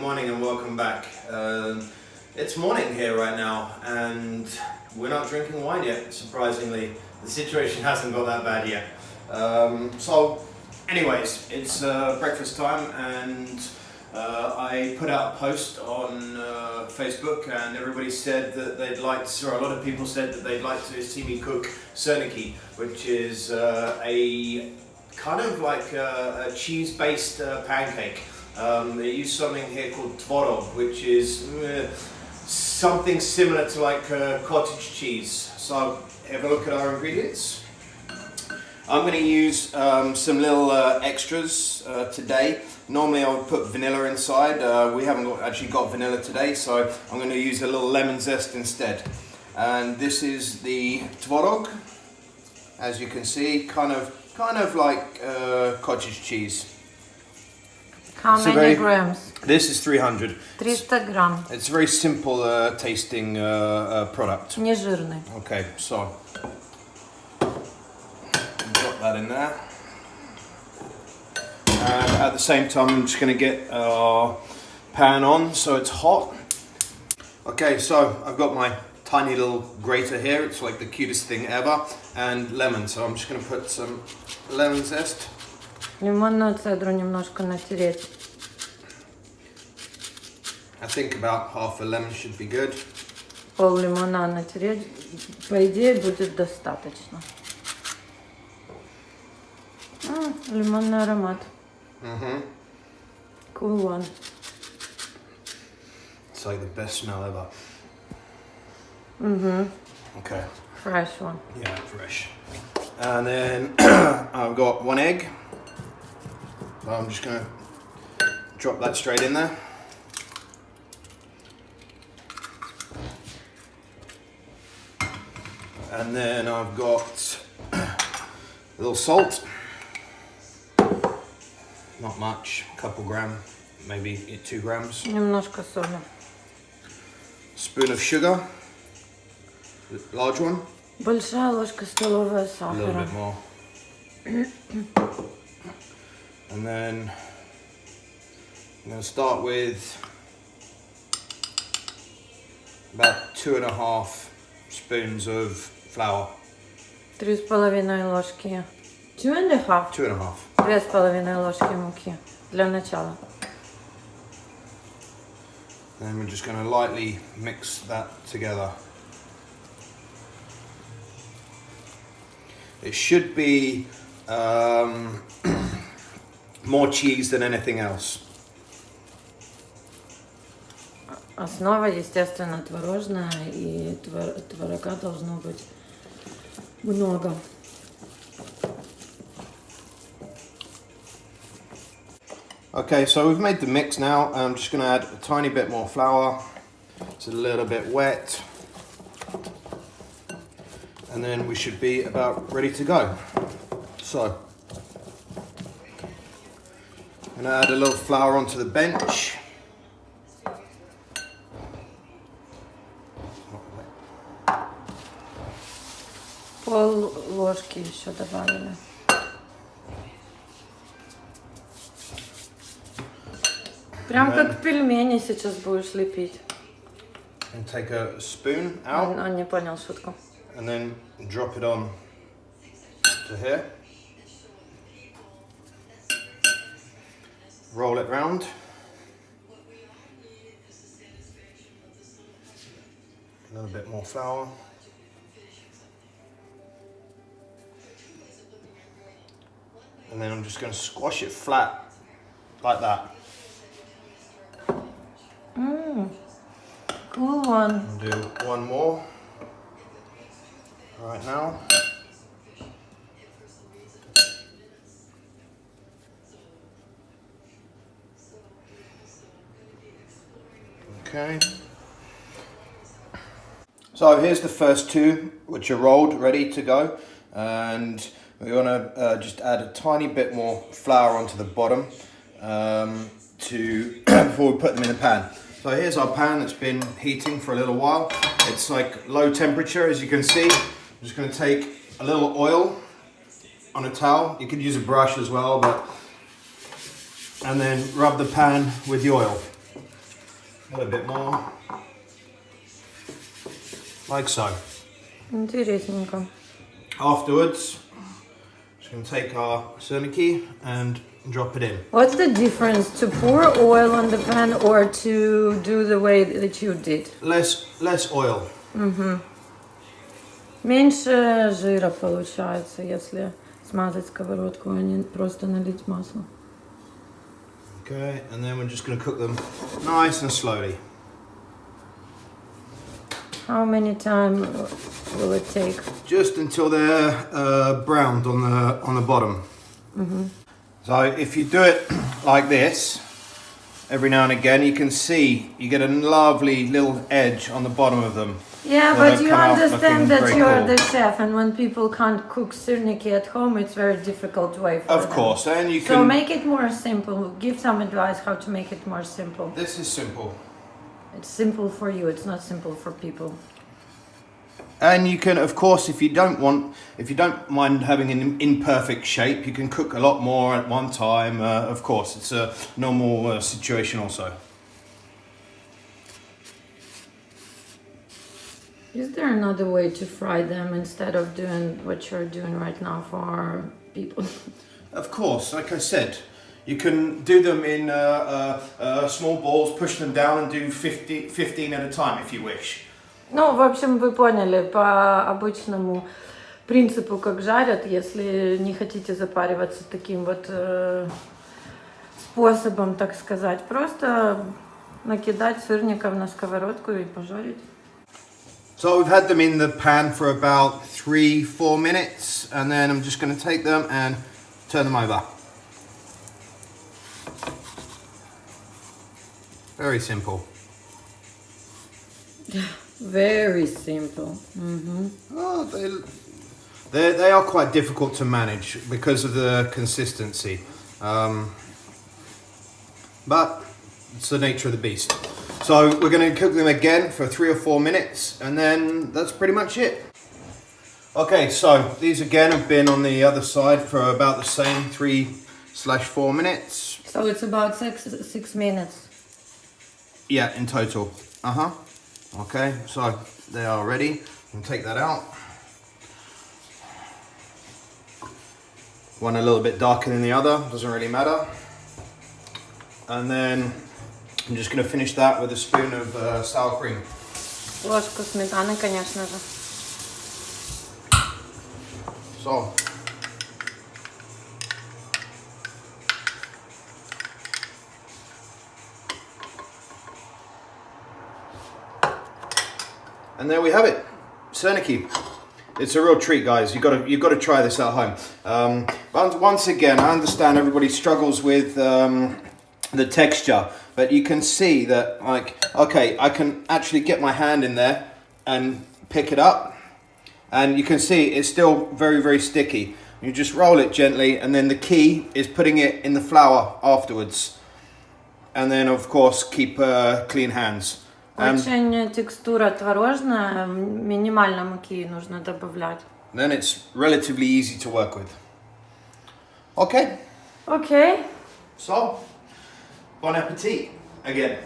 morning and welcome back. It's morning here right now and we're not drinking wine yet, surprisingly. The situation hasn't got that bad yet. So anyways, it's breakfast time and I put out a post on Facebook and everybody said that they'd like to, or a lot of people said that they'd like to see me cook Sirniki, which is a kind of like a cheese-based pancake. They use something here called tvorog, which is something similar to like cottage cheese. So have a look at our ingredients. I'm going to use some little extras today. Normally I would put vanilla inside. We haven't actually got vanilla today, so I'm going to use a little lemon zest instead. And this is the tvorog, as you can see, kind of like cottage cheese. How many grams? This is 300. 300 gram. It's a very simple tasting product. Не жирный. Okay, so drop that in there. And at the same time, I'm just going to get our pan on so it's hot. Okay, so I've got my tiny little grater here. It's like the cutest thing ever. And lemon, so I'm just going to put some lemon zest. Лимонную цедру немножко натереть. I think about half a lemon should be good. Пол лимона натереть, по идее, будет достаточно. Лимонный аромат. Cool one. It's like the best smell ever. Okay. Fresh one. Yeah, fresh. And then I've got one egg. I'm just going to drop that straight in there. And then I've got a little salt. Not much, a couple grams, maybe 2 grams. Немножко соли. Spoon of sugar, large one. Большая ложка столовая A сахара. little bit more. And then I'm going to start with about 2.5 spoons of flour. 3,5 ложки. 2,5? 2.5. 2,5 ложки муки. Для начала. Then we're just going to lightly mix that together. It should be more cheese than anything else. Основа, естественно, творожная, и творога должно быть много. Okay, so we've made the mix now. I'm just going to add a tiny bit more flour. It's a little bit wet. And then we should be about ready to go. So, I'm going to add a little flour onto the bench. Пол ложки еще добавили. Прям как пельмени сейчас будешь лепить. And take a spoon out. Он не понял шутку. And then drop it on to here. Roll it round. A little bit more flour. And then I'm just going to squash it flat like that. Cool one. I'll do one more right now. Okay. So here's the first two, which are rolled, ready to go. And we're going to just add a tiny bit more flour onto the bottom before we put them in the pan. So here's our pan that's been heating for a little while. It's like low temperature, as you can see. I'm just going to take a little oil on a towel. You could use a brush as well, and then rub the pan with the oil. a little bit more. Like so. Интересненько. Afterwards, just going to take our Sirniki and drop it in. What's the difference to pour oil on the pan or to do the way that you did? Less oil. Меньше жира получается, если смазать сковородку, а не просто налить масло. Okay, and then we're just going to cook them nice and slowly. How many time will it take? Just until they're browned on the bottom. So if you do it like this, every now and again, you can see you get a lovely little edge on the bottom of them. Yeah, So but they you come out understand looking that very you're cool. the chef, and when people can't cook sirniki at home, it's very difficult way for Of them. course, and you So can. make it more simple. Give some advice how to make it more simple. This is simple. It's simple for you. It's not simple for people. And you can, of course, if you don't mind having an imperfect shape, you can cook a lot more at one time. Of course, it's a normal situation also. Is there another way to fry them instead of doing what you're doing right now for people? Of course, like I said, you can do them in small balls, push them down and do 15 at a time if you wish. Ну, в общем, вы поняли, по обычному принципу, как жарят, если не хотите запариваться таким вот способом, так сказать, просто накидать сырников на сковородку и пожарить. So we've had them in the pan for about 3-4 minutes, and then I'm just going to take them and turn them over. Very simple. Very simple. Oh, they are quite difficult to manage because of the consistency. But it's the nature of the beast. So we're going to cook them again for 3 or 4 minutes, and then that's pretty much it. Okay, so these again have been on the other side for about the same 3/4 minutes. So it's about 6 minutes. Yeah, in total. Okay, so they are ready. We'll take that out. One a little bit darker than the other, doesn't really matter. And then I'm just going to finish that with a spoon of sour cream. Ложку сметаны, конечно же. So. And there we have it, Sirniki. It's a real treat, guys. You've got to try this at home. But once again, I understand everybody struggles with the texture, but you can see that, like, okay, I can actually get my hand in there and pick it up, and you can see it's still very, very sticky. You just roll it gently, and then the key is putting it in the flour afterwards, and then of course keep clean hands. Очень текстура творожная, минимально муки нужно добавлять. Then it's relatively easy to work with. Okay. Okay. So, bon appetit again.